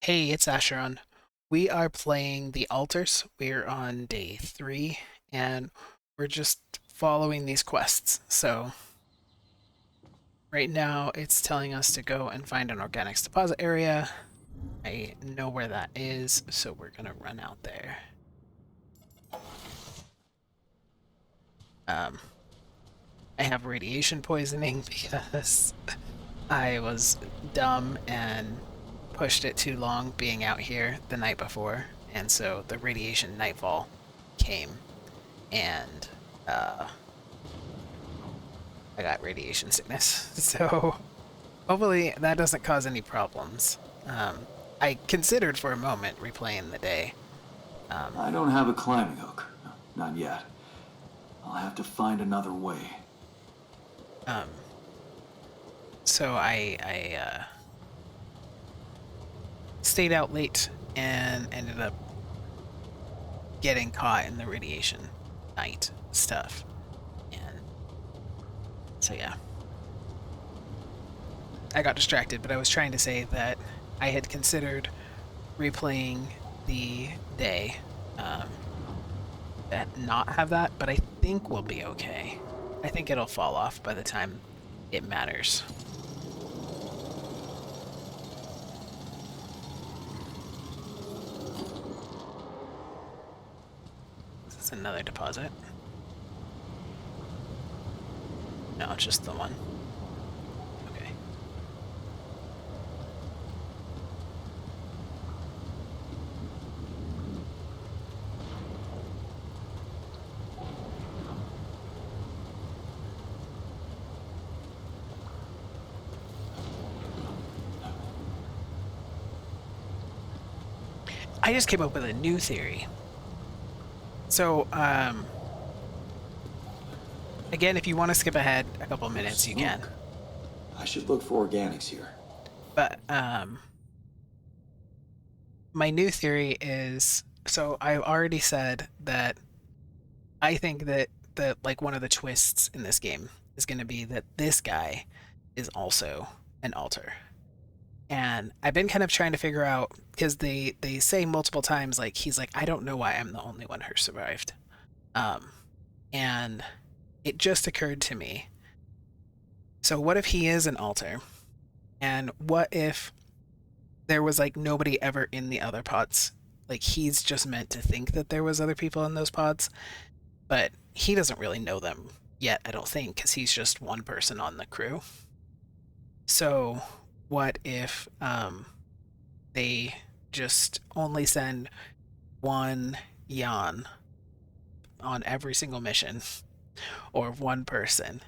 Hey, it's Asheron. We are playing the altars. We're on day 3, and we're just following these quests. So right now it's telling us to go and find an organics deposit area. I know where that is, so we're gonna run out there. Um, I have radiation poisoning because I was dumb and pushed it too long being out here the night before, and so the radiation nightfall came and I got radiation sickness. So hopefully that doesn't cause any problems. I considered for a moment replaying the day. Um, I don't have a climbing hook. No, not yet. I'll have to find another way. um, so I stayed out late and ended up getting caught in the radiation night stuff. And so yeah, I got distracted, but I was trying to say that I had considered replaying the day that not have that, but I think we'll be okay. I think it'll fall off by the time it matters. This is another deposit. No, it's just the one. Okay. I just came up with a new theory. So, again, if you want to skip ahead a couple There's minutes, you can. smoke. I should look for organics here. But my new theory is so I already said that I think that like one of the twists in this game is going to be that this guy is also an alter. And I've been kind of trying to figure out because they say multiple times like he's like I don't know why I'm the only one who survived. Um and it just occurred to me. So what if he is an alter? And what if there was like nobody ever in the other pods? Like he's just meant to think that there was other people in those pods, but he doesn't really know them yet, I don't think, because he's just one person on the crew. So what if they just only send one Yan on every single mission, or one person,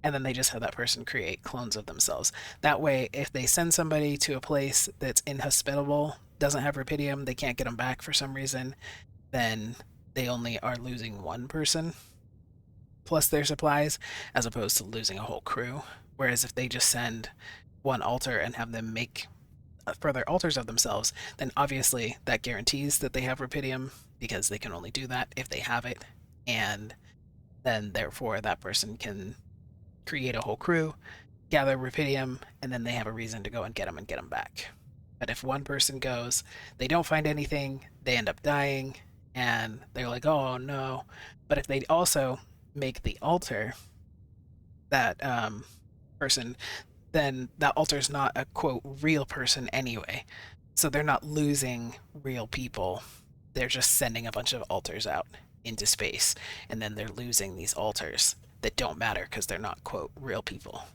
and then they just have that person create clones of themselves. That way, if they send somebody to a place that's inhospitable, doesn't have rupidium, they can't get them back for some reason, then they only are losing one person plus their supplies, as opposed to losing a whole crew. Whereas if they just send one altar and have them make further altars of themselves, then obviously that guarantees that they have rupidium because they can only do that if they have it, and then therefore that person can create a whole crew, gather rupidium, and then they have a reason to go and get them back. But if one person goes, they don't find anything, they end up dying, and they're like, oh no. But if they also make the altar, that person, then that altar is not a quote real person anyway. So they're not losing real people. They're just sending a bunch of altars out into space, and then they're losing these altars that don't matter because they're not quote real people.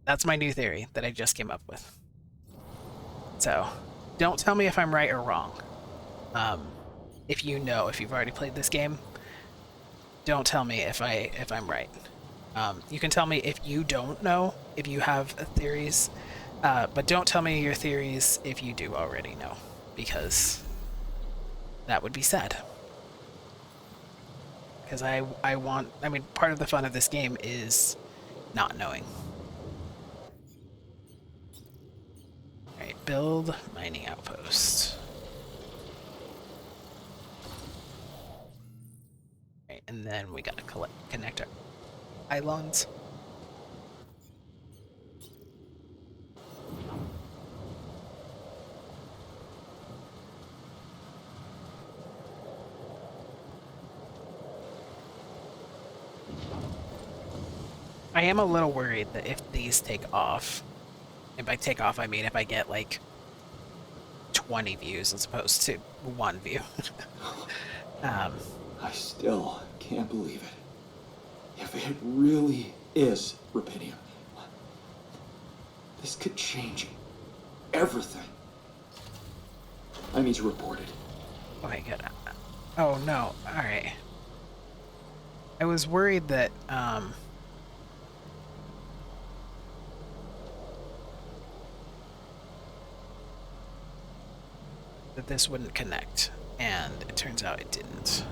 That's my new theory that I just came up with. So don't tell me if I'm right or wrong. Um, if you know, if you've already played this game, don't tell me if I'm right. You can tell me if you don't know, if you have theories, but don't tell me your theories if you do already know, because that would be sad. Because I want, I mean, part of the fun of this game is not knowing. All right, build mining outpost. All right, and then we gotta connect our pylons. I am a little worried that if these take off, and by take off I mean if I get like 20 views as opposed to one view. um, I still can't believe it. If it really is rubidium, this could change everything. I need to report it. okay, good. Oh no, alright. I was worried that, that this wouldn't connect, and it turns out it didn't.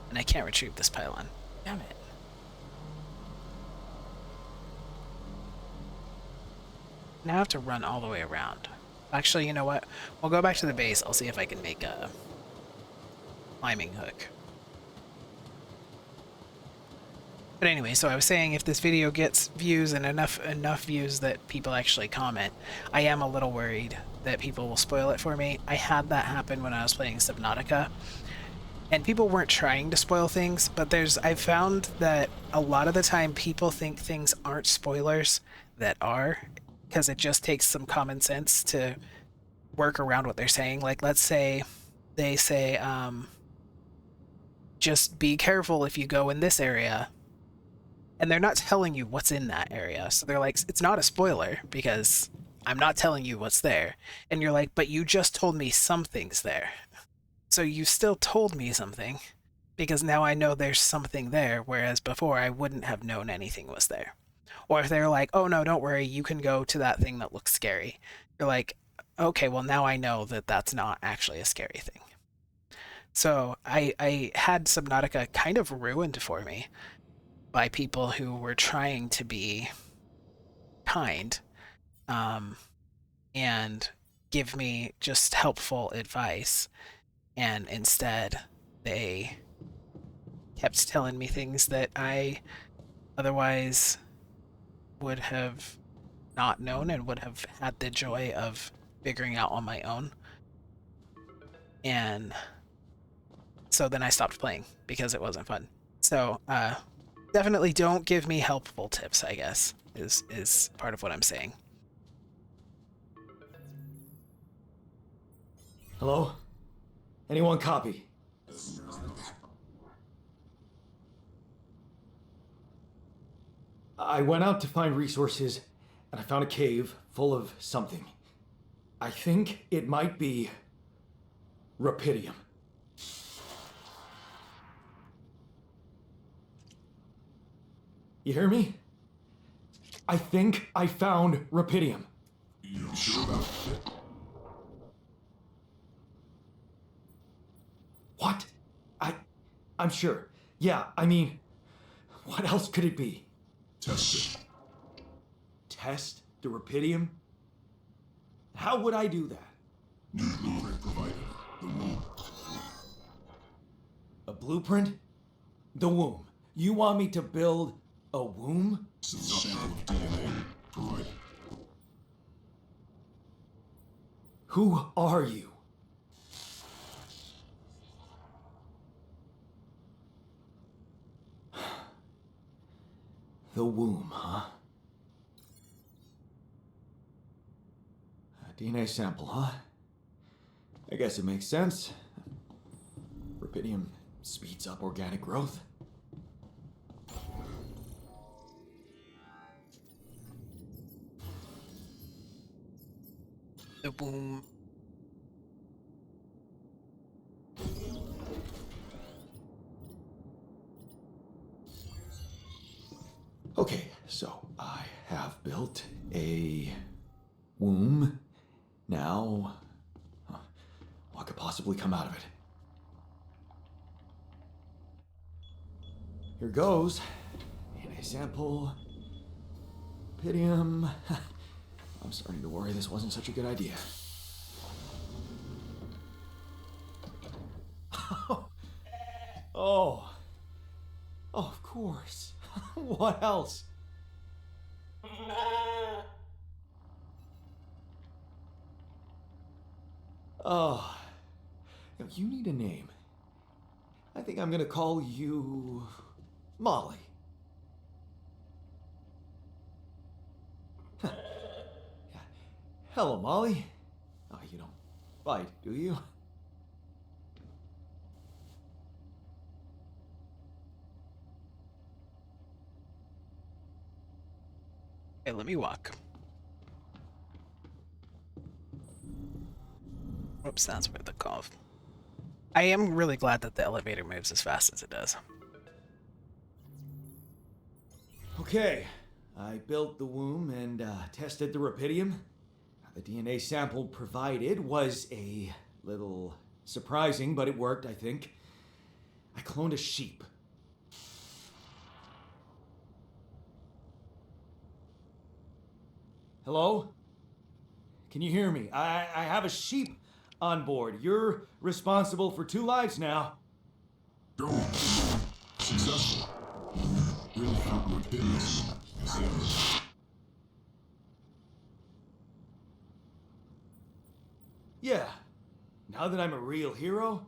And I can't retrieve this pylon. Damn it. Now I have to run all the way around. Actually, you know what? We'll go back to the base. I'll see if I can make a climbing hook. But anyway, so I was saying if this video gets views and enough views that people actually comment, I am a little worried that people will spoil it for me. I had that happen when I was playing Subnautica. And people weren't trying to spoil things, but I've found that a lot of the time people think things aren't spoilers that are, because it just takes some common sense to work around what they're saying. Like, let's say they say, just be careful if you go in this area. And they're not telling you what's in that area. So they're like, it's not a spoiler because I'm not telling you what's there. And you're like, but you just told me something's there. So you still told me something because now I know there's something there, whereas before I wouldn't have known anything was there. Or if they're like, oh no, don't worry, you can go to that thing that looks scary. You're like, okay, well now I know that that's not actually a scary thing. So I had Subnautica kind of ruined for me by people who were trying to be kind, um, and give me just helpful advice. And instead, they kept telling me things that I otherwise would have not known and would have had the joy of figuring out on my own. And so then I stopped playing because it wasn't fun. So definitely don't give me helpful tips, I guess, is part of what I'm saying. Hello? Anyone copy? I went out to find resources, and I found a cave full of something. I think it might be rubidium. You hear me? I think I found rubidium. You sure about it? What? I'm sure. Yeah, I mean, what else could it be? Test it. Test the rubidium? How would I do that? New blueprint provided. The womb. A blueprint? The womb. You want me to build a womb? Sample of DNA provided. Who are you? The womb, huh? A DNA sample, huh? I guess it makes sense. Rubidium speeds up organic growth. The boom. Okay, so I have built a womb. Now, what could possibly come out of it? Here goes. DNA sample. Rubidium. I'm starting to worry this wasn't such a good idea. Oh. Oh, of course. What else? Oh. You need a name. I think I'm gonna call you Molly. Huh. Yeah. Hello, Molly. Oh, you don't bite, do you? Hey, let me walk. Whoops, that's where the cough. I am really glad that the elevator moves as fast as it does. Okay, I built the womb and tested the rapidium. The DNA sample provided was a little surprising, but it worked, I think. I cloned a sheep. Hello? Can you hear me? I have a sheep on board. You're responsible for 2 lives now. Go. Successful. Really found your business. As ever. Yeah. Now that I'm a real hero,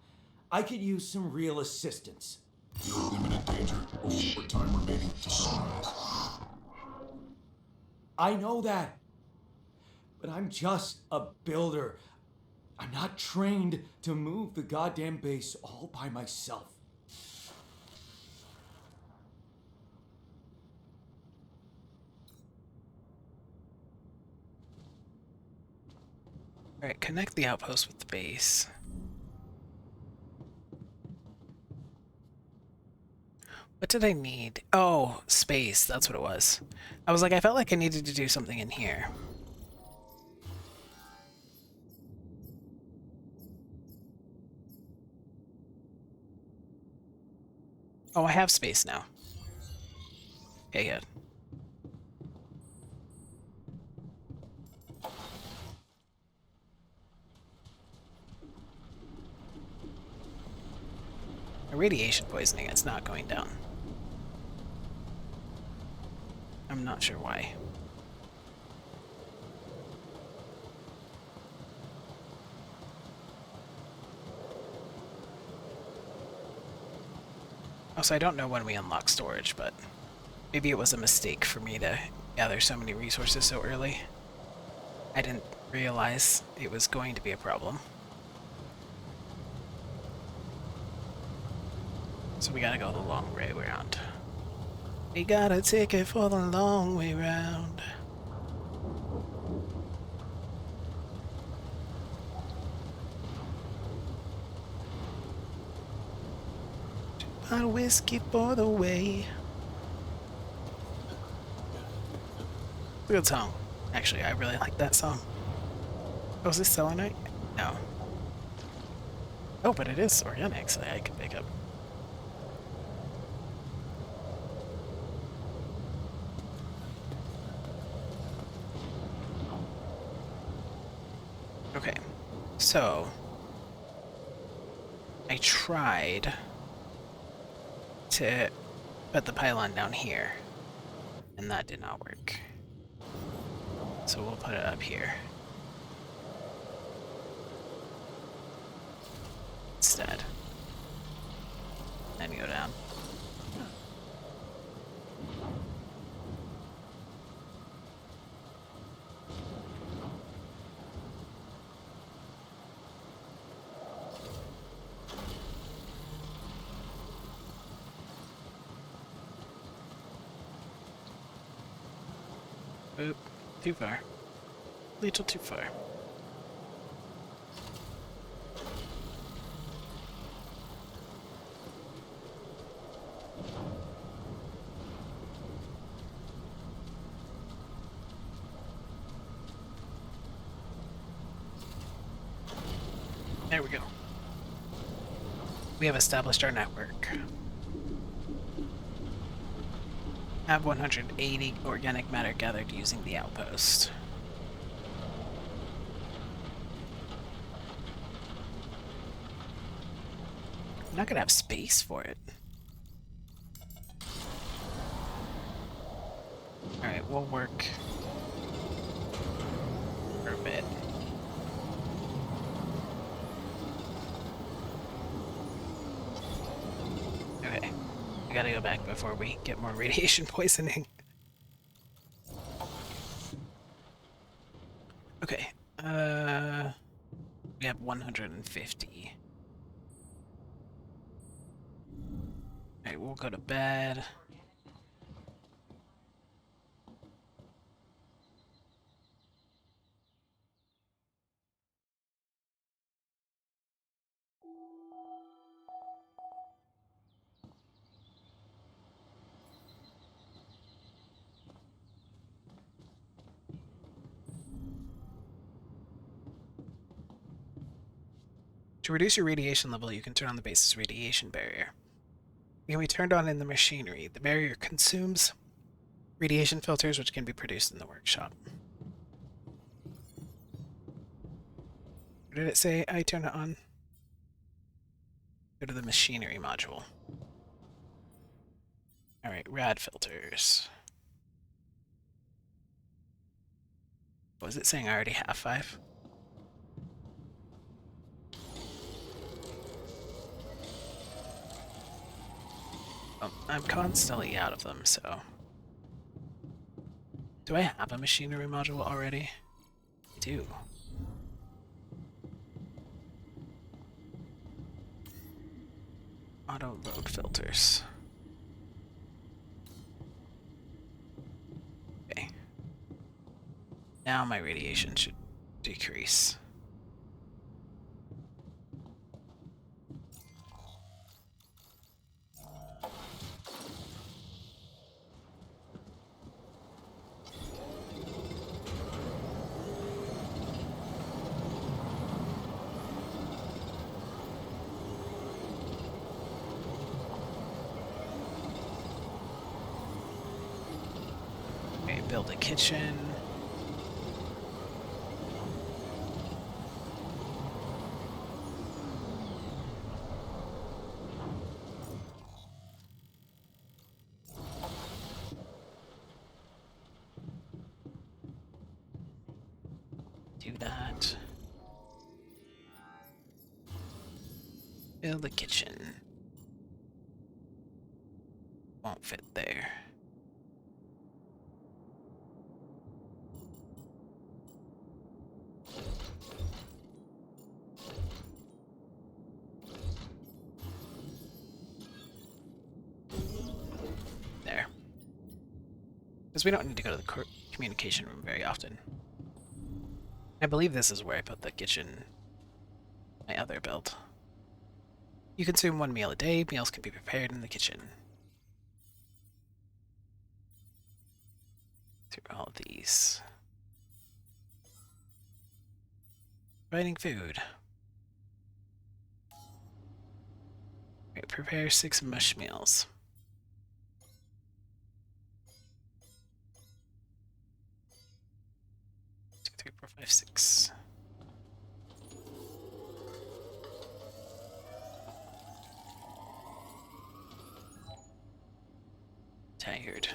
I could use some real assistance. You're in imminent danger. Only short time remaining to sunrise. I know that. But I'm just a builder. I'm not trained to move the goddamn base all by myself. Alright, connect the outpost with the base. What did I need? Oh, space. That's what it was. I was like, I felt like I needed to do something in here. Oh, I have space now. Okay, good. Radiation poisoning, it's not going down. I'm not sure why. Also, I don't know when we unlock storage, but maybe it was a mistake for me to gather so many resources so early. I didn't realize it was going to be a problem. So we gotta go the long way around. We got a ticket for the long way round. Bottle whiskey for the way. Good song. Actually, I really like that song. Oh, is this selenite? No. Oh, but it is organic, so I can pick up. Okay, so I tried to put the pylon down here, and that did not work. So we'll put it up here instead. Then go down. Oop, too far. Little too far. There we go. We have established our network. Have 180 organic matter gathered using the outpost. I'm not gonna have space for it. Alright, we'll work for a bit. We gotta go back before we get more radiation poisoning. Okay. We have 150. Alright, we'll go to bed. To reduce your radiation level, you can turn on the base's radiation barrier. It can be turned on in the machinery. The barrier consumes radiation filters, which can be produced in the workshop. Where did it say I turn it on? Go to the machinery module. Alright, rad filters. Was it saying I already have 5? Oh, I'm constantly out of them, so... Do I have a machinery module already? I do. Auto load filters. Okay. Now my radiation should decrease. Okay, build a kitchen. Do that. Build a kitchen. Won't fit there. There. Because we don't need to go to the communication room very often. I believe this is where I put the kitchen, my other build. You consume 1 meal a day. Meals can be prepared in the kitchen. Through all of these. Providing food. Right, prepare 6 mush meals. 2, 3, 4, 5, 6. Tired.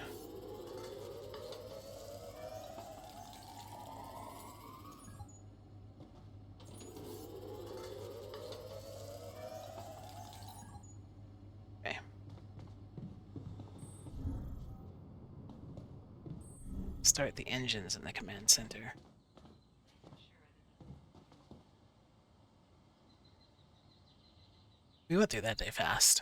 Okay. Start the engines in the command center. We went through that day fast.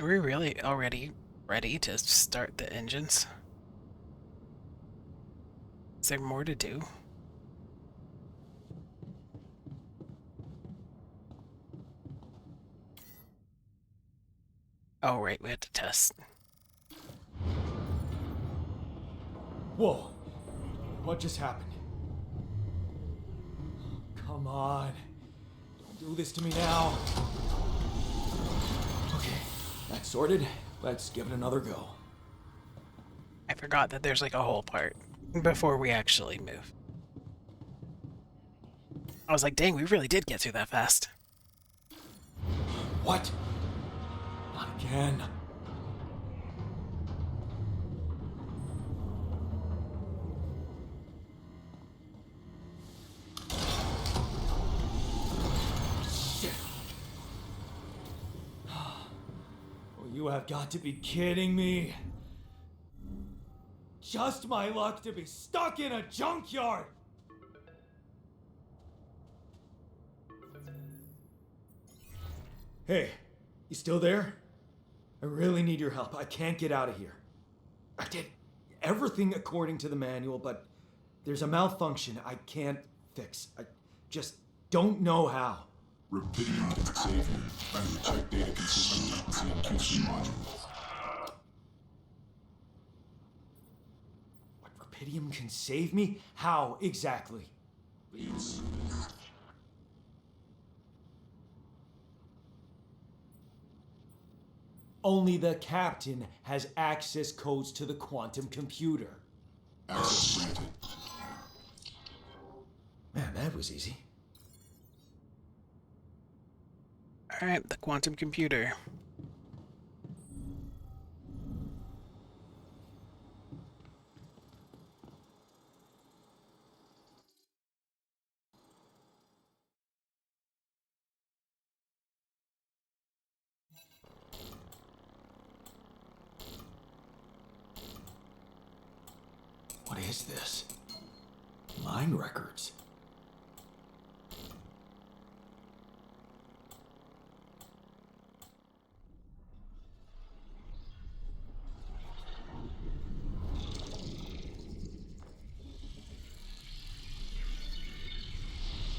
Are we really already ready to start the engines? Is there more to do? Oh, right, we have to test. Whoa. What just happened? Come on. Don't do this to me now. Okay, that's sorted. Let's give it another go. I forgot that there's like a whole part before we actually move. I was like, dang, we really did get through that fast. What? Not again. Shit. Oh, you have got to be kidding me. Just my luck to be stuck in a junkyard! Hey, you still there? I really need your help. I can't get out of here. I did everything according to the manual, but there's a malfunction I can't fix. I just don't know how. Repeating can save you, and check data consistently with the NQC module. What, Rapidium can save me? How exactly? Please. Only the captain has access codes to the quantum computer. Access granted. Man, that was easy. Alright, the quantum computer. What is this? Mine records.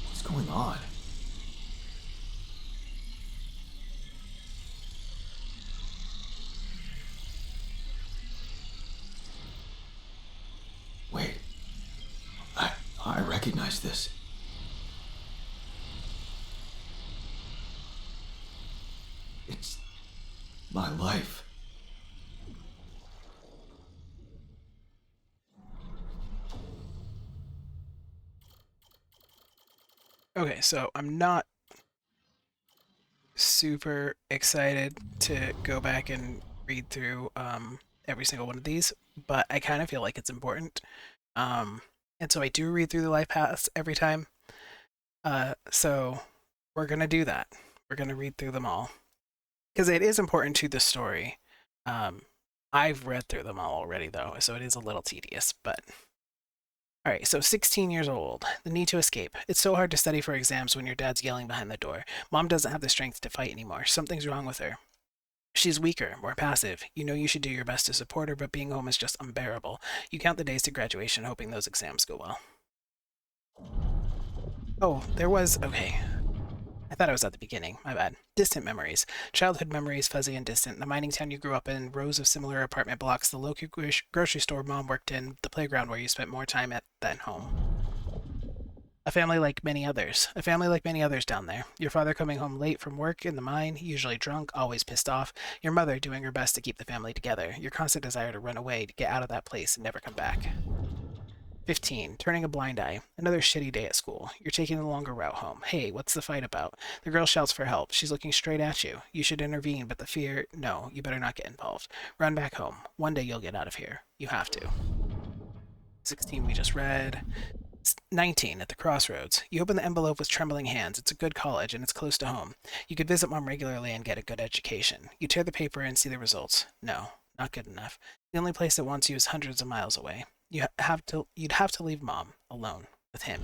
What's going on? Wait. I recognize this. It's my life. Okay, so I'm not super excited to go back and read through every single one of these, but I kind of feel like it's important. And so I do read through the life paths every time. So we're gonna do that. We're gonna read through them all because it is important to the story. I've read through them all already though, so it is a little tedious, but all right, so 16 years old. The need to escape. It's so hard to study for exams when your dad's yelling behind the door. Mom doesn't have the strength to fight anymore. Something's wrong with her. She's weaker, more passive. You know you should do your best to support her, but being home is just unbearable. You count the days to graduation, hoping those exams go well. Oh, there was... Okay. I thought I was at the beginning. My bad. Distant memories. Childhood memories, fuzzy and distant. The mining town you grew up in, rows of similar apartment blocks, the local grocery store mom worked in, the playground where you spent more time at than home. A family like many others. A family like many others down there. Your father coming home late from work in the mine, usually drunk, always pissed off. Your mother doing her best to keep the family together. Your constant desire to run away, to get out of that place and never come back. 15. Turning a blind eye. Another shitty day at school. You're taking the longer route home. Hey, what's the fight about? The girl shouts for help. She's looking straight at you. You should intervene, but the fear... No, you better not get involved. Run back home. One day you'll get out of here. You have to. 16 we just read. 19. At the crossroads. You open the envelope with trembling hands. It's a good college, and it's close to home. You could visit mom regularly and get a good education. You tear the paper and see the results. No, not good enough. The only place that wants you is hundreds of miles away. You'd have to leave mom alone with him.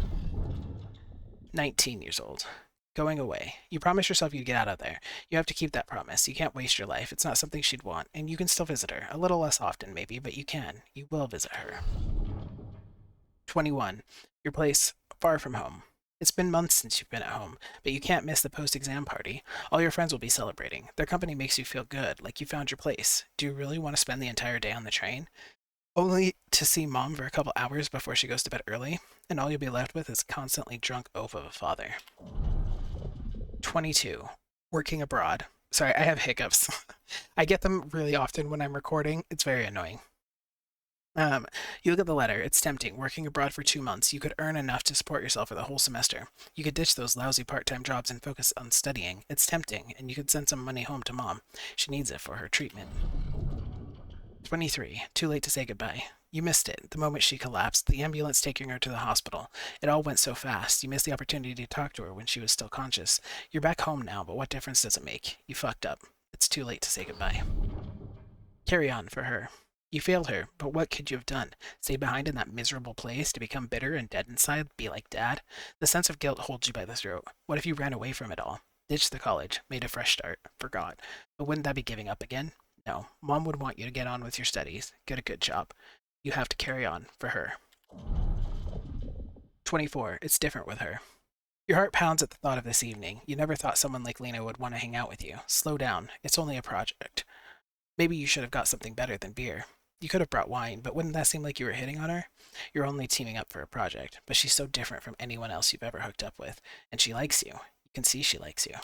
19 years old. Going away. You promised yourself you'd get out of there. You have to keep that promise. You can't waste your life. It's not something she'd want, and you can still visit her. A little less often, maybe, but you can. You will visit her. 21. Your place far from home. It's been months since you've been at home, but you can't miss the post-exam party. All your friends will be celebrating. Their company makes you feel good, like you found your place. Do you really want to spend the entire day on the train? Only to see mom for a couple hours before she goes to bed early, and all you'll be left with is a constantly drunk oaf of a father. 22. Working abroad. Sorry, I have hiccups. I get them really often when I'm recording. It's very annoying. Um, you look at the letter. It's tempting. Working abroad for 2 months, you could earn enough to support yourself for the whole semester. You could ditch those lousy part-time jobs and focus on studying. It's tempting, and you could send some money home to mom. She needs it for her treatment. 23. Too late to say goodbye. You missed it. The moment she collapsed, the ambulance taking her to the hospital. It all went so fast. You missed the opportunity to talk to her when she was still conscious. You're back home now, but what difference does it make? You fucked up. It's too late to say goodbye. Carry on for her. You failed her, but what could you have done? Stay behind in that miserable place to become bitter and dead inside? Be like Dad? The sense of guilt holds you by the throat. What if you ran away from it all? Ditched the college, made a fresh start, forgot. But wouldn't that be giving up again? No. Mom would want you to get on with your studies, get a good job. You have to carry on for her. 24. It's different with her. Your heart pounds at the thought of this evening. You never thought someone like Lena would want to hang out with you. Slow down. It's only a project. Maybe you should have got something better than beer. You could have brought wine, but wouldn't that seem like you were hitting on her? You're only teaming up for a project, but she's so different from anyone else you've ever hooked up with, and she likes you. You can see she likes you.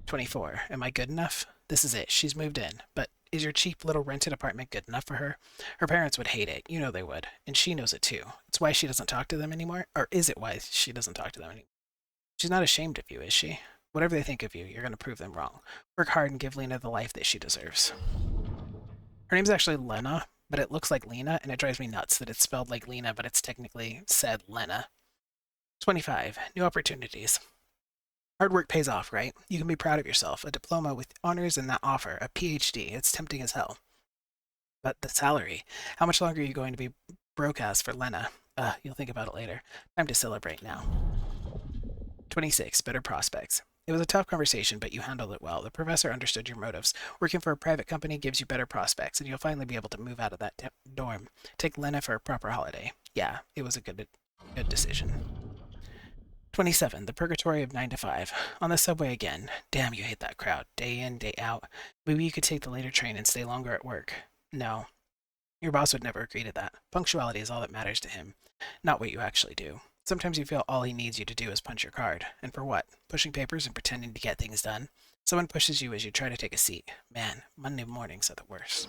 24. Am I good enough? This is it. She's moved in, but is your cheap little rented apartment good enough for her? Her parents would hate it. You know they would, and she knows it too. It's why she doesn't talk to them anymore? Or is it why she doesn't talk to them anymore? She's not ashamed of you, is she? Whatever they think of you, you're going to prove them wrong. Work hard and give Lena the life that she deserves. Her name's actually Lena, but it looks like Lena, and it drives me nuts that it's spelled like Lena, but it's technically said Lena. 25. New opportunities. Hard work pays off, right? You can be proud of yourself. A diploma with honors and that offer, a PhD. It's tempting as hell. But the salary. How much longer are you going to be broke ass for Lena? You'll think about it later. Time to celebrate now. 26. Better prospects. It was a tough conversation, but you handled it well. The professor understood your motives. Working for a private company gives you better prospects, and you'll finally be able to move out of that dorm. Take Lena for a proper holiday. Yeah, it was a good decision. 27. The purgatory of 9 to 5. On the subway again. Damn, you hate that crowd. Day in, day out. Maybe you could take the later train and stay longer at work. No. Your boss would never agree to that. Punctuality is all that matters to him, not what you actually do. Sometimes you feel all he needs you to do is punch your card. And for what? Pushing papers and pretending to get things done? Someone pushes you as you try to take a seat. Man, Monday mornings are the worst.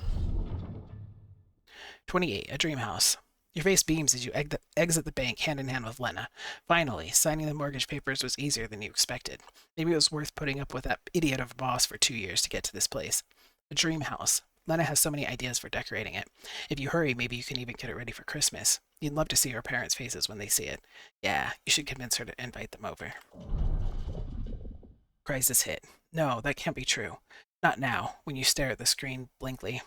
28. A dream house. Your face beams as you exit the bank hand in hand with Lena. Finally, signing the mortgage papers was easier than you expected. Maybe it was worth putting up with that idiot of a boss for 2 years to get to this place. A dream house. Lena has so many ideas for decorating it. If you hurry, maybe you can even get it ready for Christmas. You'd love to see her parents' faces when they see it. Yeah, you should convince her to invite them over. Crisis hit. No, that can't be true. Not now, when you stare at the screen blankly.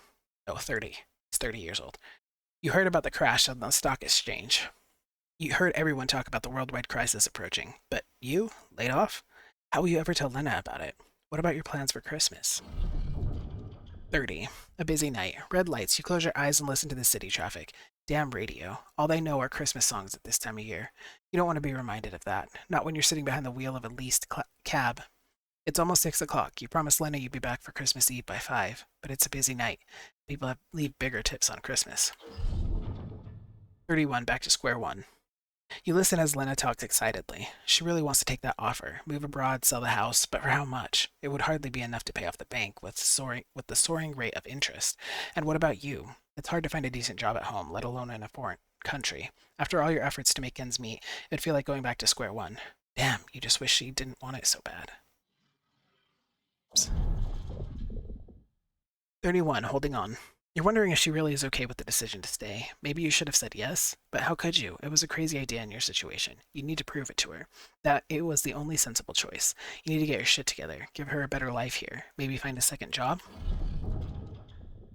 Oh, 30. He's 30 years old. You heard about the crash on the stock exchange. You heard everyone talk about the worldwide crisis approaching. But you? Laid off? How will you ever tell Lena about it? What about your plans for Christmas? 30. A busy night. Red lights. You close your eyes and listen to the city traffic. Damn radio. All they know are Christmas songs at this time of year. You don't want to be reminded of that. Not when you're sitting behind the wheel of a leased cab. It's almost 6 o'clock. You promised Lena you'd be back for Christmas Eve by 5, but it's a busy night. People leave bigger tips on Christmas. 31. Back to square one. You listen as Lena talks excitedly. She really wants to take that offer, move abroad, sell the house, but for how much? It would hardly be enough to pay off the bank with the soaring rate of interest. And what about you? It's hard to find a decent job at home, let alone in a foreign country. After all your efforts to make ends meet, it'd feel like going back to square one. Damn, you just wish she didn't want it so bad. Oops. 31. Holding on. You're wondering if she really is okay with the decision to stay. Maybe you should have said yes, but how could you? It was a crazy idea in your situation. You need to prove it to her. That it was the only sensible choice. You need to get your shit together. Give her a better life here. Maybe find a second job?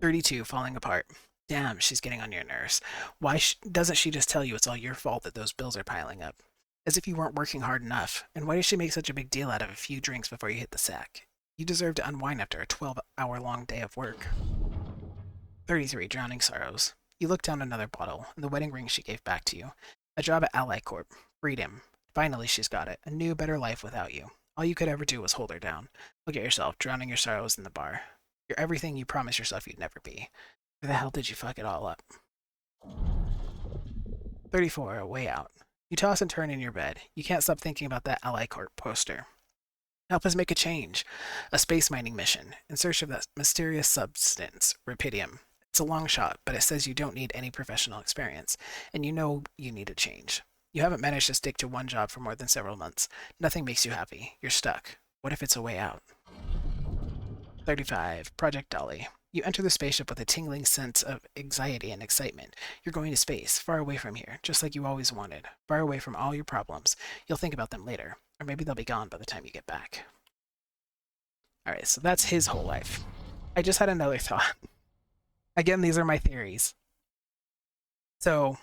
32. Falling apart. Damn, she's getting on your nerves. Why doesn't she just tell you it's all your fault that those bills are piling up? As if you weren't working hard enough. And why does she make such a big deal out of a few drinks before you hit the sack? You deserve to unwind after a 12-hour-long day of work. 33. Drowning sorrows. You look down another bottle, and the wedding ring she gave back to you. A job at Ally Corp. Freedom. Finally, she's got it. A new, better life without you. All you could ever do was hold her down. Look at yourself, drowning your sorrows in the bar. You're everything you promised yourself you'd never be. Where the hell did you fuck it all up? 34. A way out. You toss and turn in your bed. You can't stop thinking about that Ally Corp poster. Help us make a change. A space mining mission in search of that mysterious substance, rubidium. It's a long shot, but it says you don't need any professional experience, and you know you need a change. You haven't managed to stick to one job for more than several months. Nothing makes you happy. You're stuck. What if it's a way out? 35. Project Dolly. You enter the spaceship with a tingling sense of anxiety and excitement. You're going to space, far away from here, just like you always wanted, far away from all your problems. You'll think about them later, or maybe they'll be gone by the time you get back. Alright, so that's his whole life. I just had another thought. Again, these are my theories. So,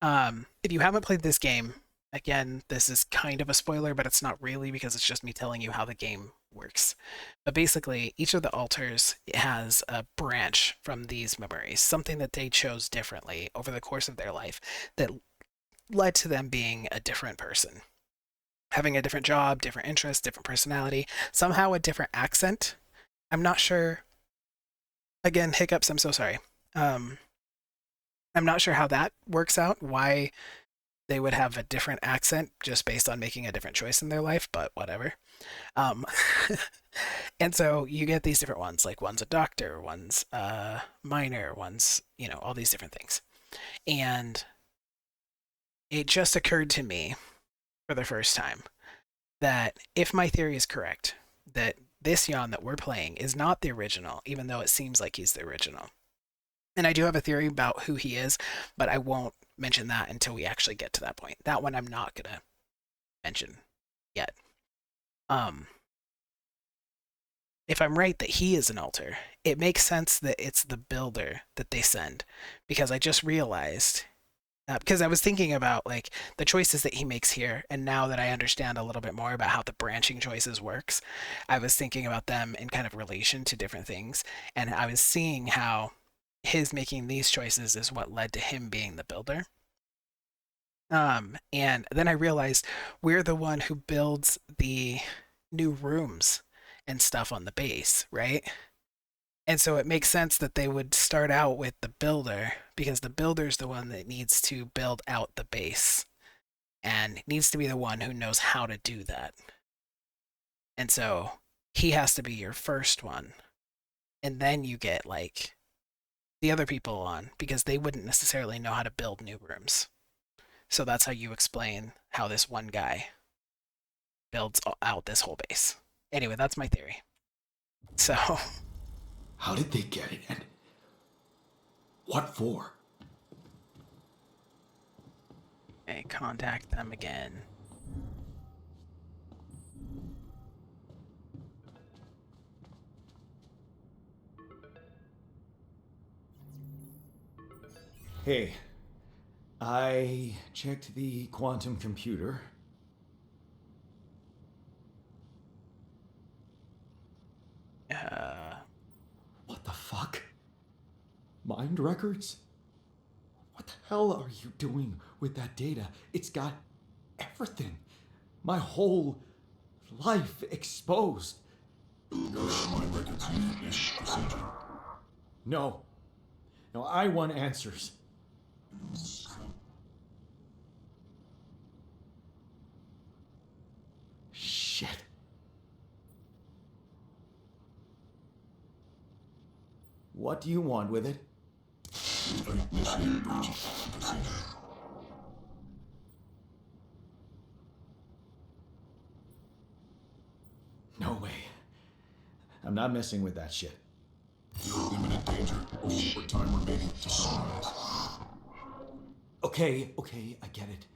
if you haven't played this game, again, this is kind of a spoiler, but it's not really because it's just me telling you how the game works. But basically, each of the alters has a branch from these memories, something that they chose differently over the course of their life that led to them being a different person. Having a different job, different interests, different personality, somehow a different accent. I'm not sure. Again, hiccups, I'm so sorry. I'm not sure how that works out, why they would have a different accent just based on making a different choice in their life, but whatever. Um, and so you get these different ones, like one's a doctor, one's a miner, one's, all these different things. And it just occurred to me for the first time that if my theory is correct, that this Jan that we're playing is not the original, even though it seems like he's the original. And I do have a theory about who he is, but I won't mention that until we actually get to that point. That one I'm not going to mention yet. If I'm right that he is an alter, it makes sense that it's the builder that they send, because I just realized, because I was thinking about like the choices that he makes here, and now that I understand a little bit more about how the branching choices works, I was thinking about them in kind of relation to different things, and I was seeing how his making these choices is what led to him being the builder. And then I realized we're the one who builds the new rooms and stuff on the base, right? And so it makes sense that they would start out with the builder, because the builder's the one that needs to build out the base and needs to be the one who knows how to do that. And so he has to be your first one. And then you get like the other people on, because they wouldn't necessarily know how to build new rooms. So that's how you explain how this one guy builds out this whole base. Anyway, that's my theory. So, How did they get it, and what for? okay, contact them again. Hey, I checked the quantum computer. What the fuck? Mind records? What the hell are you doing with that data? It's got everything. My whole life exposed. Ghost mind records use procedure. No. No, I want answers. Shit. What do you want with it? Initiate breach procedure. No way. I'm not messing with that shit. You're in imminent danger. Over what time remaining to sunrise. Okay, I get it.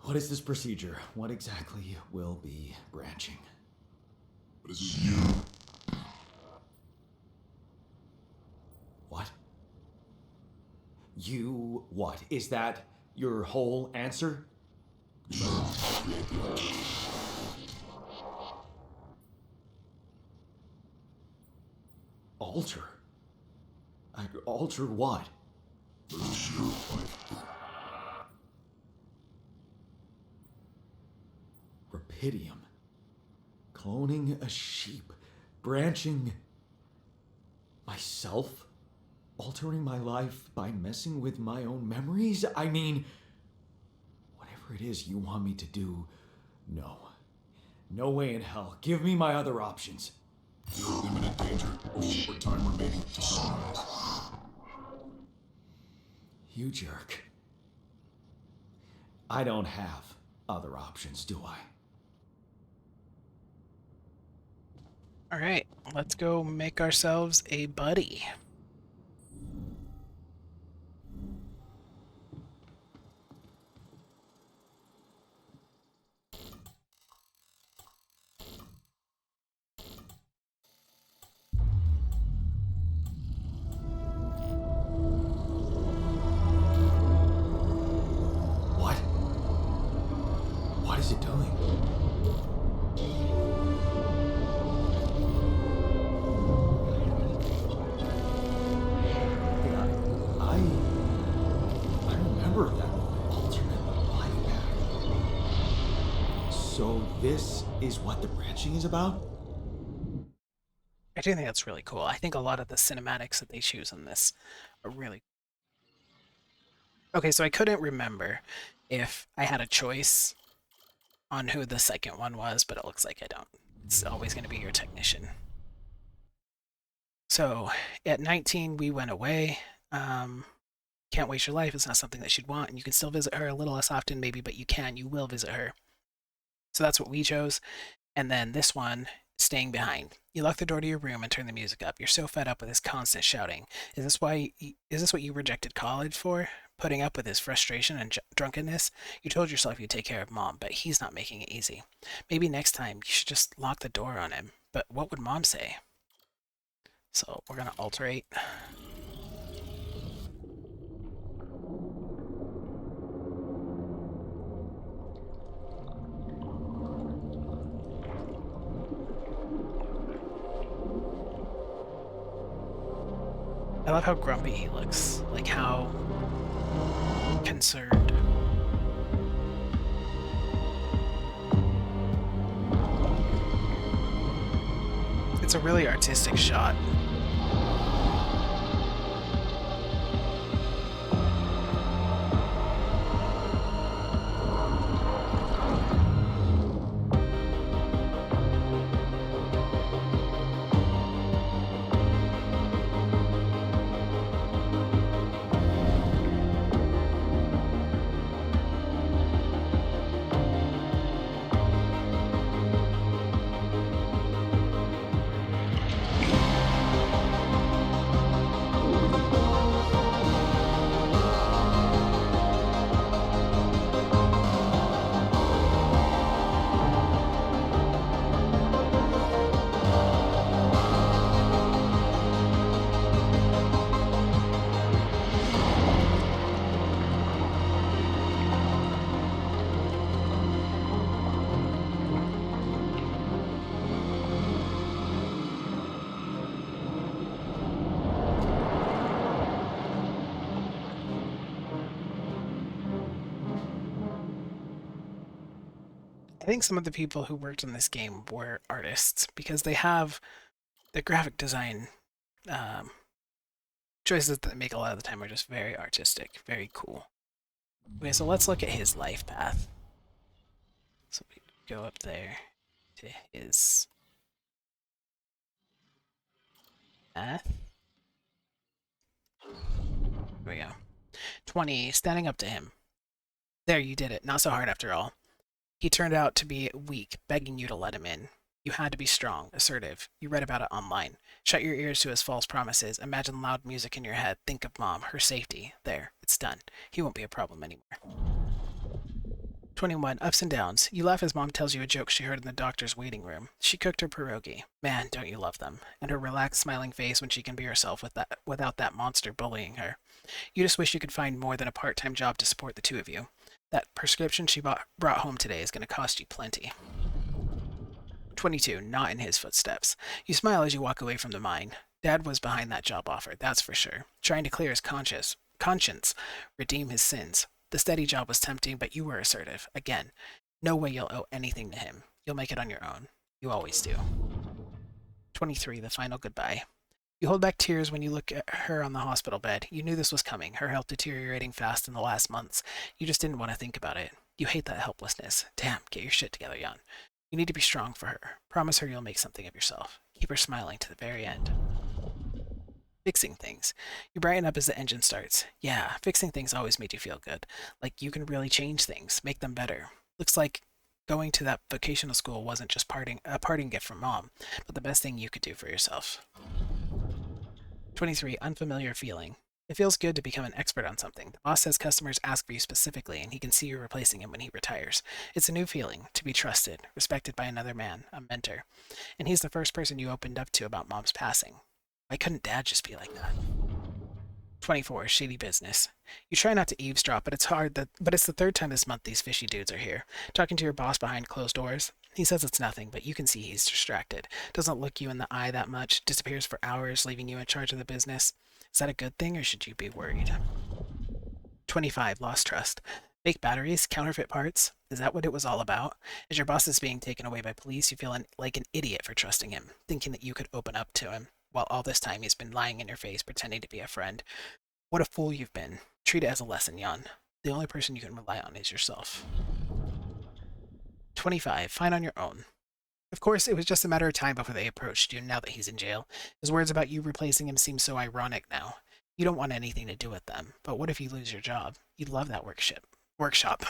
What is this procedure? What exactly will be branching? But is it you? What? You what? Is that your whole answer? Create the altar. Alter? Alter what? Lose your life. Rapidium. Cloning a sheep. Branching myself? Altering my life by messing with my own memories? I mean, whatever it is you want me to do, no. No way in hell. Give me my other options. You're in imminent danger. with short time remaining to sunrise. You jerk. I don't have other options, do I? All right, let's go make ourselves a buddy. What? What is it doing? Yeah, I remember that alternate life path. So this is what the branching is about? I do think that's really cool. I think a lot of the cinematics that they choose in this are really... Okay, so I couldn't remember if I had a choice on who the second one was, but it looks like I don't. It's always going to be your technician. So at 19, we went away. Can't waste your life. It's not something that she'd want, and you can still visit her a little less often, maybe, but you will visit her. So that's what we chose. And then this one, staying behind. You lock the door to your room and turn the music up. You're so fed up with his constant shouting. Is this what you rejected college for? Putting up with his frustration and drunkenness? You told yourself you'd take care of mom, but he's not making it easy. Maybe next time you should just lock the door on him. But what would mom say? So we're gonna alterate. I love how grumpy he looks, like how concerned. It's a really artistic shot. I think some of the people who worked on this game were artists because they have the graphic design um, choices that they make a lot of the time are just very artistic, very cool. Okay, so let's look at his life path. So we go up there to his path. Here we go. 20, standing up to him. There, you did it. Not so hard after all. He turned out to be weak, begging you to let him in. You had to be strong, assertive. You read about it online. Shut your ears to his false promises. Imagine loud music in your head. Think of mom, her safety. There, it's done. He won't be a problem anymore. 21. Ups and downs. You laugh as mom tells you a joke she heard in the doctor's waiting room. She cooked her pierogi. Man, don't you love them. And her relaxed, smiling face when she can be herself without that monster bullying her. You just wish you could find more than a part-time job to support the two of you. That prescription she brought home today is going to cost you plenty. 22. Not in his footsteps. You smile as you walk away from the mine. Dad was behind that job offer, that's for sure. Trying to clear his conscience, redeem his sins. The steady job was tempting, but you were assertive. Again, no way you'll owe anything to him. You'll make it on your own. You always do. 23. The final goodbye. You hold back tears when you look at her on the hospital bed. You knew this was coming, her health deteriorating fast in the last months. You just didn't want to think about it. You hate that helplessness. Damn, get your shit together, Jan. You need to be strong for her. Promise her you'll make something of yourself. Keep her smiling to the very end. Fixing things. You brighten up as the engine starts. Yeah, fixing things always made you feel good. Like you can really change things, make them better. Looks like going to that vocational school wasn't just a parting gift from mom, but the best thing you could do for yourself. 23. Unfamiliar feeling. It feels good to become an expert on something. The boss says customers ask for you specifically, and he can see you replacing him when he retires. It's a new feeling to be trusted, respected by another man, a mentor. And he's the first person you opened up to about mom's passing. Why couldn't dad just be like that? 24. Shady business. You try not to eavesdrop, but it's the third time this month these fishy dudes are here. Talking to your boss behind closed doors. He says it's nothing, but you can see he's distracted. Doesn't look you in the eye that much, disappears for hours, leaving you in charge of the business. Is that a good thing or should you be worried? 25. Lost trust. Fake batteries, counterfeit parts. Is that what it was all about? As your boss is being taken away by police, you feel like an idiot for trusting him, thinking that you could open up to him, while all this time he's been lying in your face, pretending to be a friend. What a fool you've been. Treat it as a lesson, Jan. The only person you can rely on is yourself. 25. Fine on your own. Of course, it was just a matter of time before they approached you, now that he's in jail. His words about you replacing him seem so ironic now. You don't want anything to do with them, but what if you lose your job? You'd love that workshop.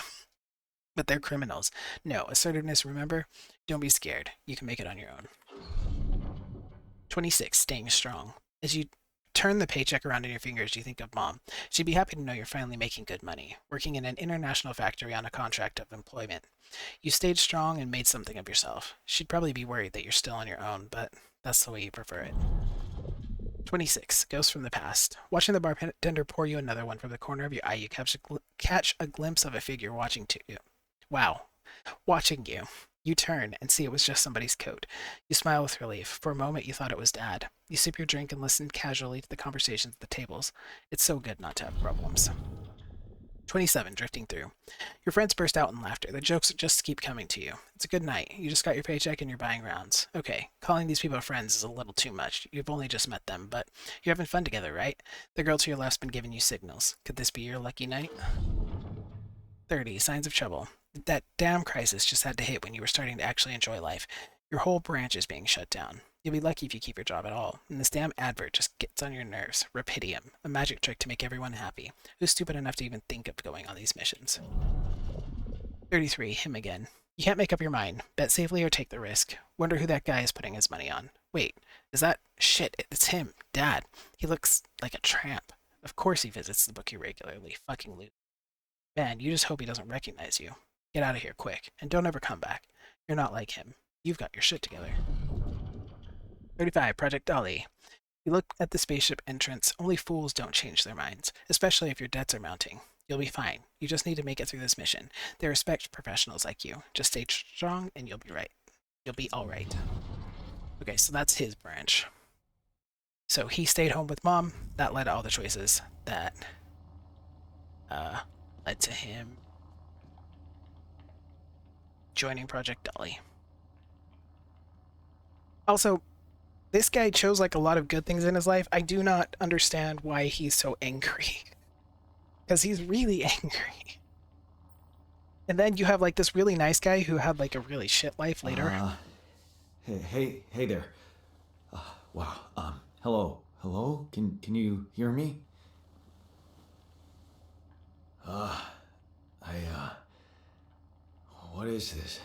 But they're criminals. No, assertiveness, remember? Don't be scared. You can make it on your own. 26. Staying strong. As you turn the paycheck around in your fingers, you think of mom. She'd be happy to know you're finally making good money, working in an international factory on a contract of employment. You stayed strong and made something of yourself. She'd probably be worried that you're still on your own, but that's the way you prefer it. 26. Ghost from the past. Watching the bartender pour you another one from the corner of your eye, you catch a glimpse of a figure watching to you. Wow. Watching you. You turn and see it was just somebody's coat. You smile with relief. For a moment, you thought it was Dad. You sip your drink and listen casually to the conversations at the tables. It's so good not to have problems. 27. Drifting through. Your friends burst out in laughter. The jokes just keep coming to you. It's a good night. You just got your paycheck and you're buying rounds. Okay, calling these people friends is a little too much. You've only just met them, but you're having fun together, right? The girl to your left's been giving you signals. Could this be your lucky night? 30. Signs of trouble. That damn crisis just had to hit when you were starting to actually enjoy life. Your whole branch is being shut down. You'll be lucky if you keep your job at all. And this damn advert just gets on your nerves. Rapidium, a magic trick to make everyone happy. Who's stupid enough to even think of going on these missions? 33. Him again. You can't make up your mind. Bet safely or take the risk. Wonder who that guy is putting his money on. Wait, is that... Shit, it's him. Dad. He looks like a tramp. Of course he visits the bookie regularly. Fucking loser. Man, you just hope he doesn't recognize you. Get out of here quick, and don't ever come back. You're not like him. You've got your shit together. 35. Project Dolly. You look at the spaceship entrance. Only fools don't change their minds, especially if your debts are mounting. You'll be fine. You just need to make it through this mission. They respect professionals like you. Just stay strong, and you'll be right. You'll be all right. Okay, so that's his branch. So he stayed home with mom. That led to all the choices that led to him joining Project Dolly. Also, this guy chose like a lot of good things in his life. I do not understand why he's so angry. Because he's really angry. And then you have like this really nice guy who had like a really shit life later. Hey there. Wow. Hello? Can you hear me? What is this?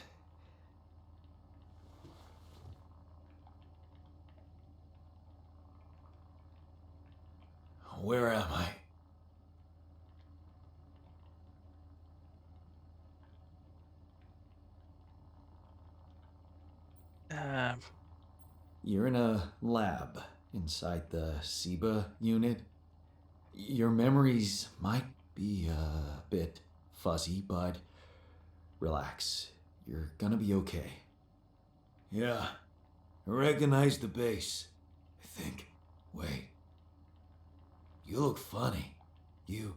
Where am I? You're in a lab inside the SIBA unit. Your memories might be a bit fuzzy, but relax. You're gonna be okay. Yeah, I recognize the base, I think. Wait. You look funny. You...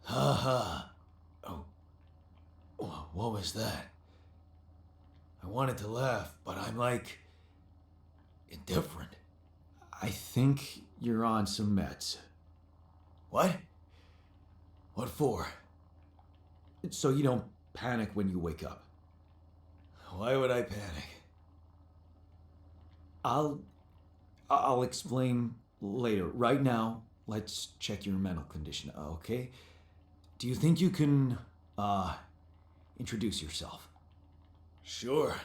Ha ha. Oh. What was that? I wanted to laugh, but I'm like... indifferent. I think you're on some meds. What? What for? So you don't panic when you wake up. Why would I panic? I'll explain later. Right now, let's check your mental condition, okay? Do you think you can, introduce yourself? Sure.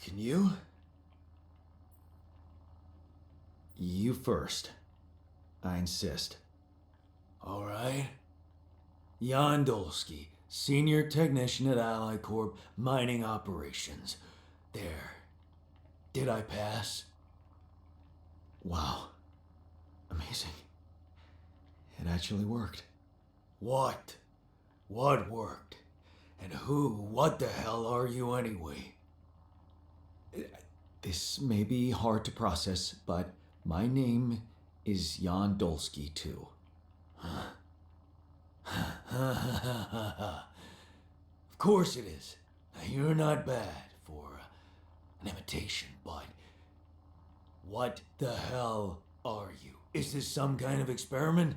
Can you? You first. I insist. All right. Jan Dolsky, Senior Technician at Ally Corp, Mining Operations. There. Did I pass? Wow. Amazing. It actually worked. What? What worked? And what the hell are you anyway? This may be hard to process, but my name is Jan Dolsky, too. Of course it is. Now, you're not bad for an imitation, but what the hell are you? Is this some kind of experiment?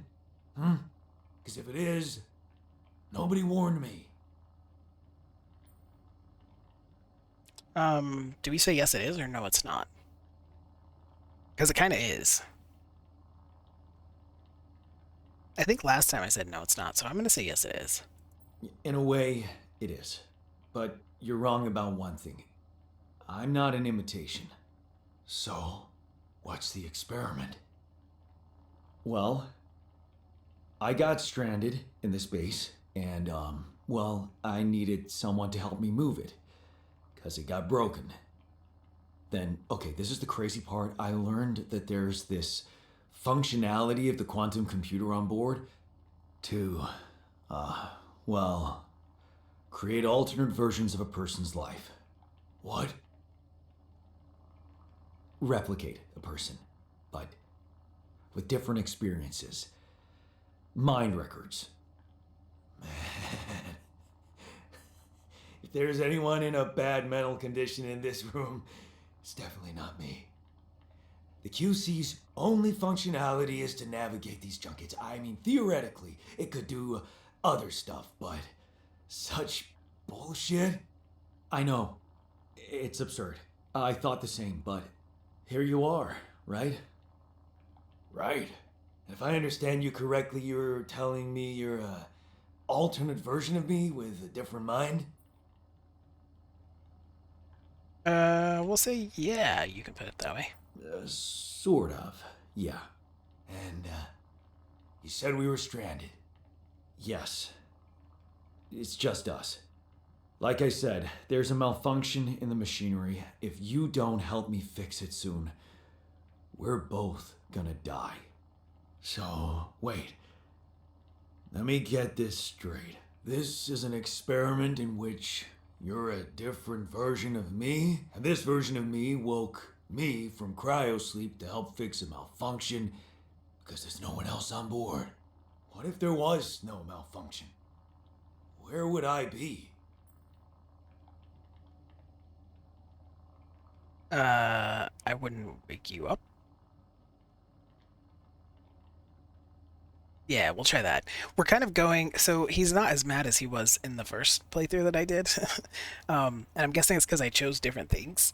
Because if it is, nobody warned me. Do we say yes it is or no it's not? Because it kind of is. I think last time I said no it's not, so I'm going to say yes it is. In a way, it is. But you're wrong about one thing. I'm not an imitation. So, what's the experiment? Well, I got stranded in this base, and, I needed someone to help me move it. Because it got broken. Then, okay, this is the crazy part. I learned that there's this functionality of the quantum computer on board to, create alternate versions of a person's life. What? Replicate a person, but with different experiences. Mind records. Man. If there's anyone in a bad mental condition in this room, it's definitely not me. The QC's only functionality is to navigate these junkets. I mean, theoretically, it could do other stuff, but such bullshit? I know. It's absurd. I thought the same, but here you are, right? Right. And if I understand you correctly, you're telling me you're a alternate version of me with a different mind? We'll say yeah, you can put it that way. Sort of, yeah. And, you said we were stranded. Yes. It's just us. Like I said, there's a malfunction in the machinery. If you don't help me fix it soon, we're both gonna die. So, wait. Let me get this straight. This is an experiment in which you're a different version of me, and this version of me woke me from cryosleep to help fix a malfunction because there's no one else on board. What if there was no malfunction? Where would I be? I wouldn't wake you up. Yeah, we'll try that. We're kind of going, so he's not as mad as he was in the first playthrough that I did. And I'm guessing it's because I chose different things.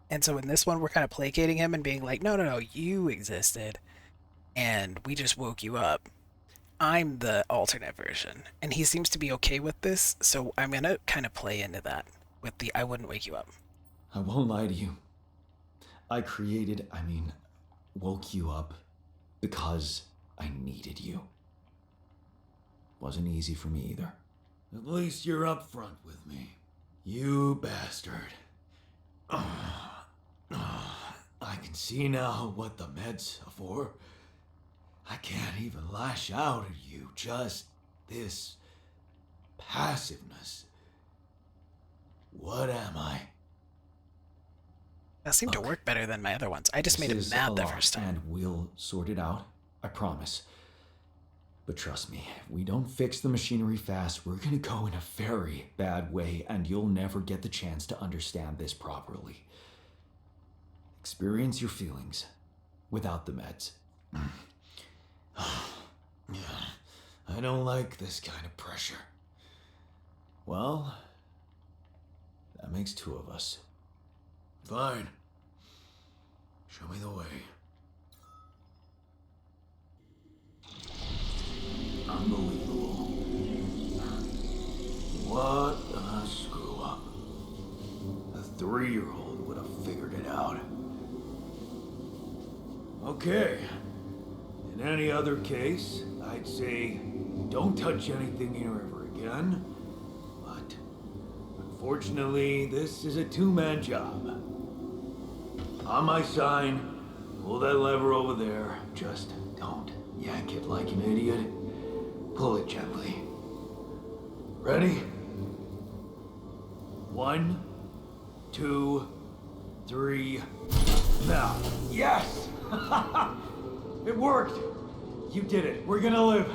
And so in this one, we're kind of placating him and being like, no, no, no, you existed. And we just woke you up. I'm the alternate version. And he seems to be okay with this, so I'm going to kind of play into that with the I wouldn't wake you up. I won't lie to you. Woke you up because I needed you. Wasn't easy for me either. At least you're upfront with me. You bastard. I can see now what the meds are for. I can't even lash out at you. Just this passiveness. What am I? That seemed to work better than my other ones. I just made him mad the first time. And we'll sort it out. I promise. But trust me, if we don't fix the machinery fast, we're gonna go in a very bad way, and you'll never get the chance to understand this properly. Experience your feelings without the meds. Yeah, I don't like this kind of pressure. Well, that makes two of us. Fine. Show me the way. 3-year-old would have figured it out. Okay. In any other case, I'd say don't touch anything here ever again. But unfortunately, this is a two-man job. On my sign, pull that lever over there. Just don't yank it like an idiot. Pull it gently. Ready? 1, 2, 3. Now. Yes! It worked! You did it. We're gonna live.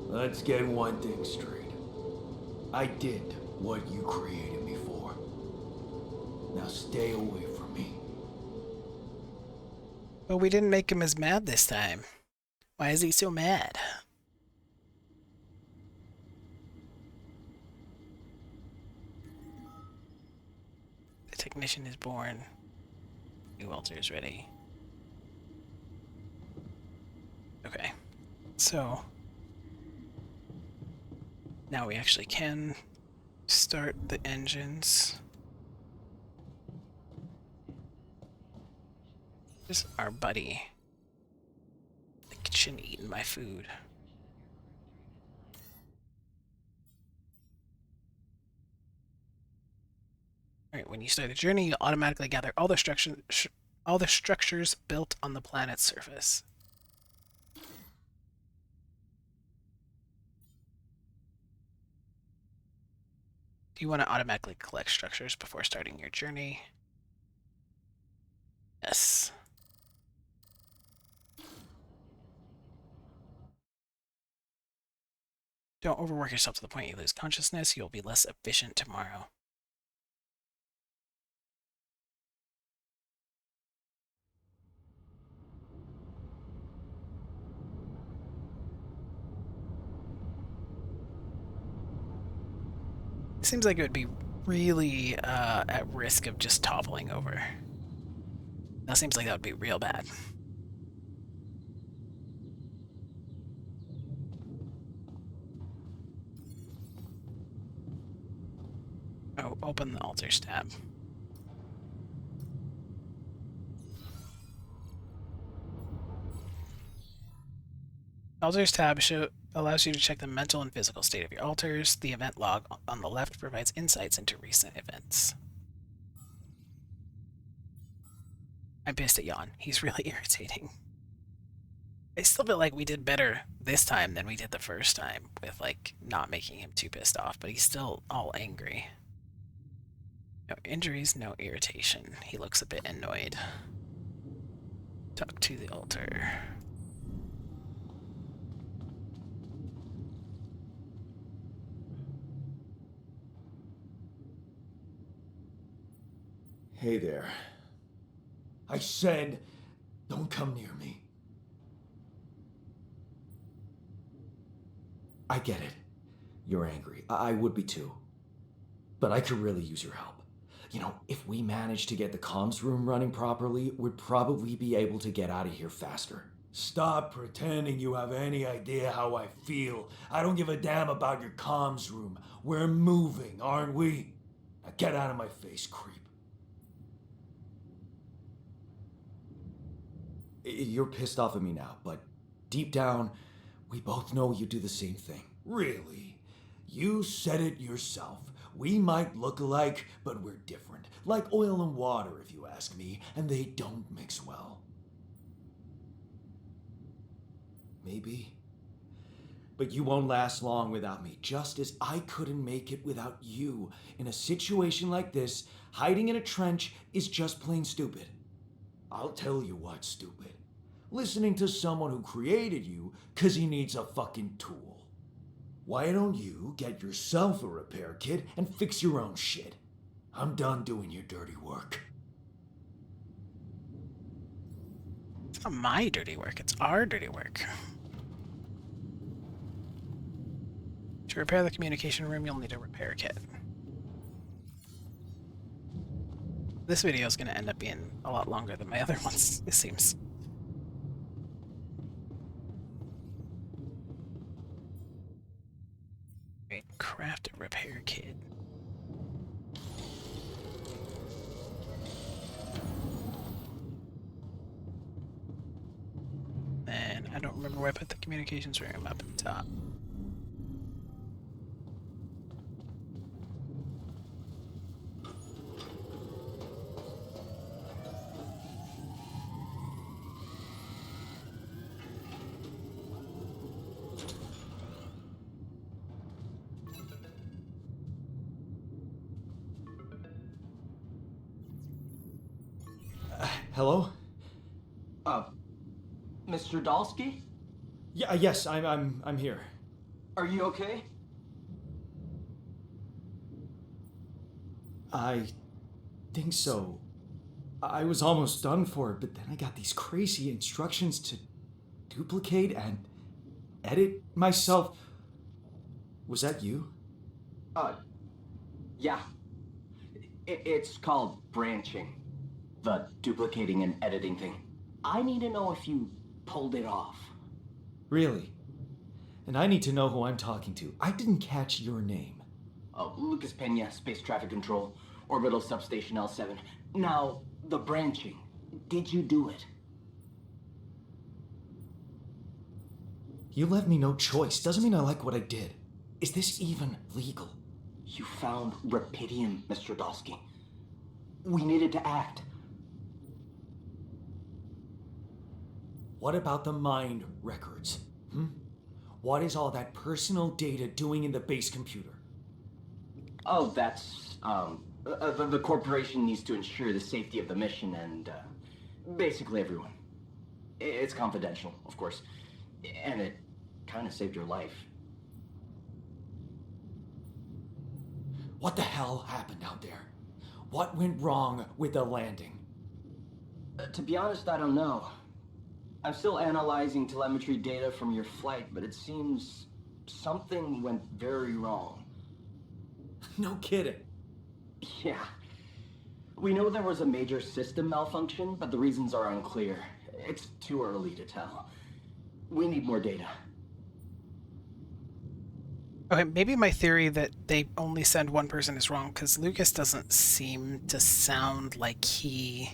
Let's get one thing straight. I did what you created me for. Now stay away from me. But we didn't make him as mad this time. Why is he so mad? The technician is born. New altar is ready. Okay. So now we actually can start the engines. This is our buddy. The kitchen eating my food. Alright, when you start the journey, you'll automatically gather all the structures built on the planet's surface. Do you want to automatically collect structures before starting your journey? Yes. Don't overwork yourself to the point you lose consciousness. You'll be less efficient tomorrow. It seems like it would be really at risk of just toppling over. That seems like that would be real bad. Oh, open the altars tab. Altars tab allows you to check the mental and physical state of your altars. The event log on the left provides insights into recent events. I'm pissed at Jan. He's really irritating. I still feel like we did better this time than we did the first time with, like, not making him too pissed off, but he's still all angry. No injuries, no irritation. He looks a bit annoyed. Talk to the altar. Hey there. I said, don't come near me. I get it. You're angry. I would be too. But I could really use your help. You know, if we manage to get the comms room running properly, we'd probably be able to get out of here faster. Stop pretending you have any idea how I feel. I don't give a damn about your comms room. We're moving, aren't we? Now get out of my face, creep. You're pissed off at me now, but deep down, we both know you do the same thing. Really? You said it yourself. We might look alike, but we're different. Like oil and water, if you ask me, and they don't mix well. Maybe. But you won't last long without me, just as I couldn't make it without you. In a situation like this, hiding in a trench is just plain stupid. I'll tell you what's stupid. Listening to someone who created you because he needs a fucking tool. Why don't you get yourself a repair kit and fix your own shit? I'm done doing your dirty work. It's not my dirty work, it's our dirty work. To repair the communication room, you'll need a repair kit. This video is going to end up being a lot longer than my other ones, it seems. Craft a repair kit. again. I don't remember where I put the communications room up at the top. Hello? Uh, Mr. Dalsky? Yeah, yes, I'm here. Are you okay? I think so. I was almost done for it, but then I got these crazy instructions to duplicate and edit myself. Was that you? Yeah. It's called branching. The duplicating and editing thing. I need to know if you pulled it off. Really? And I need to know who I'm talking to. I didn't catch your name. Lucas Pena, Space Traffic Control, Orbital Substation L7. Now, the branching. Did you do it? You left me no choice. Doesn't mean I like what I did. Is this even legal? You found Rapidium, Mr. Dalsky. We needed to act. What about the mind records? What is all that personal data doing in the base computer? Oh, that's, the corporation needs to ensure the safety of the mission and, basically everyone. It's confidential, of course. And it kind of saved your life. What the hell happened out there? What went wrong with the landing? To be honest, I don't know. I'm still analyzing telemetry data from your flight, but it seems something went very wrong. No kidding. Yeah. We know there was a major system malfunction, but the reasons are unclear. It's too early to tell. We need more data. Okay, maybe my theory that they only send one person is wrong, because Lucas doesn't seem to sound like he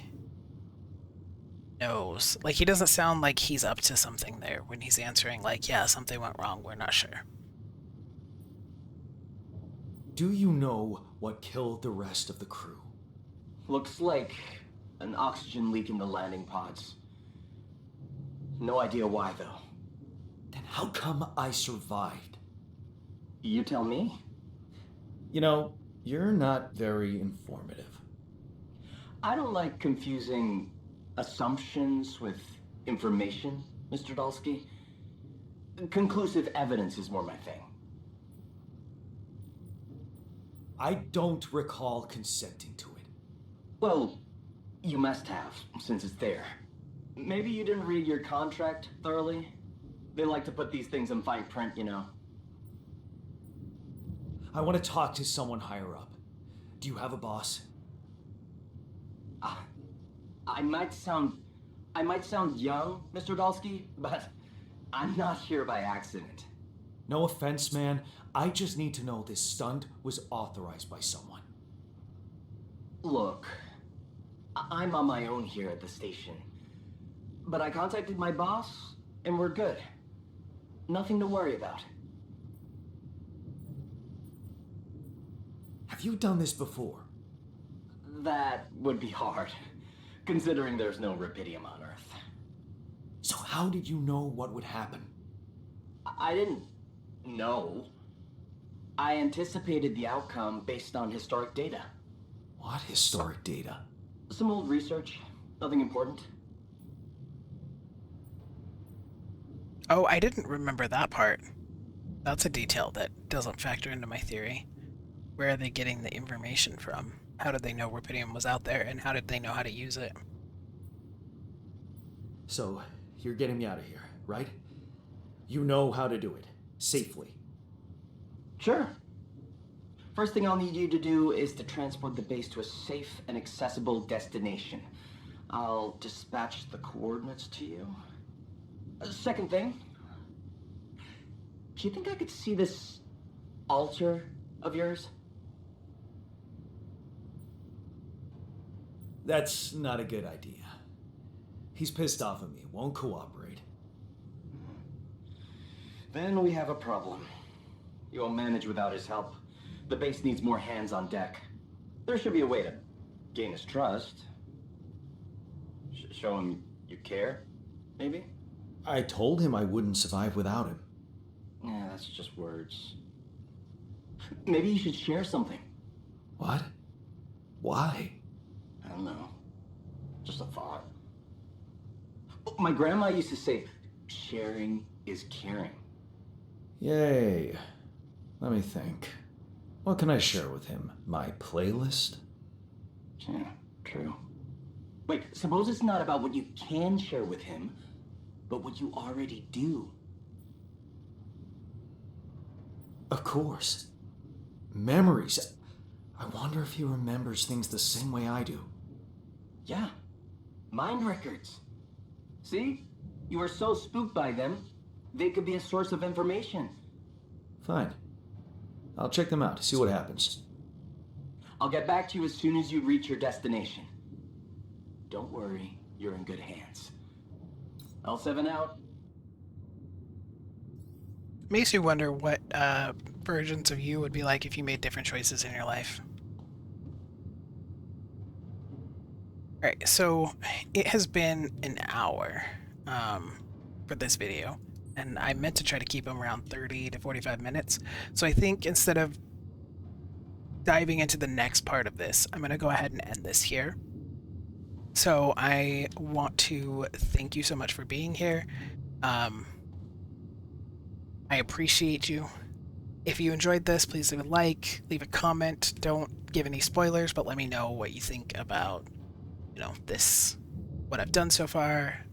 knows. Like, he doesn't sound like he's up to something there when he's answering, like, yeah, something went wrong, we're not sure. Do you know what killed the rest of the crew? Looks like an oxygen leak in the landing pods. No idea why, though. Then how come I survived? You tell me. You know, you're not very informative. I don't like confusing assumptions with information, Mr. Dalsky. Conclusive evidence is more my thing. I don't recall consenting to it. Well, you must have, since it's there. Maybe you didn't read your contract thoroughly? They like to put these things in fine print, you know. I want to talk to someone higher up. Do you have a boss? I might sound young, Mr. Dalsky, but I'm not here by accident. No offense, man. I just need to know this stunt was authorized by someone. Look, I'm on my own here at the station. But I contacted my boss, and we're good. Nothing to worry about. Have you done this before? That would be hard, considering there's no Rapidium on Earth. So how did you know what would happen? I didn't know. I anticipated the outcome based on historic data. What historic data? Some old research, nothing important. Oh, I didn't remember that part. That's a detail that doesn't factor into my theory. Where are they getting the information from? How did they know Rapidium was out there, and how did they know how to use it? So, you're getting me out of here, right? You know how to do it. Safely. Sure. First thing I'll need you to do is to transport the base to a safe and accessible destination. I'll dispatch the coordinates to you. Second thing, do you think I could see this altar of yours? That's not a good idea. He's pissed off at me, won't cooperate. Then we have a problem. You won't manage without his help. The base needs more hands on deck. There should be a way to gain his trust. Show him you care, maybe? I told him I wouldn't survive without him. Yeah, that's just words. Maybe you should share something. What? Why? I don't know. Just a thought. My grandma used to say, sharing is caring. Yay. Let me think. What can I share with him? My playlist? Yeah, true. Wait, suppose it's not about what you can share with him, but what you already do. Of course. Memories. I wonder if he remembers things the same way I do. Yeah, mind records. See? You are so spooked by them, they could be a source of information. Fine. I'll check them out, see what happens. I'll get back to you as soon as you reach your destination. Don't worry, you're in good hands. L7 out. Makes you wonder what versions of you would be like if you made different choices in your life. Alright, so it has been an hour for this video, and I meant to try to keep them around 30 to 45 minutes. So I think instead of diving into the next part of this, I'm going to go ahead and end this here. So I want to thank you so much for being here. I appreciate you. If you enjoyed this, please leave a like, leave a comment. Don't give any spoilers, but let me know what you think about, this, what I've done so far,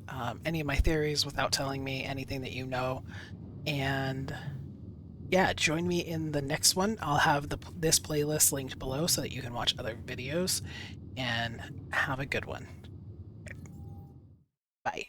any of my theories without telling me anything that you know. And yeah, join me in the next one. I'll have this playlist linked below so that you can watch other videos, and have a good one. Bye.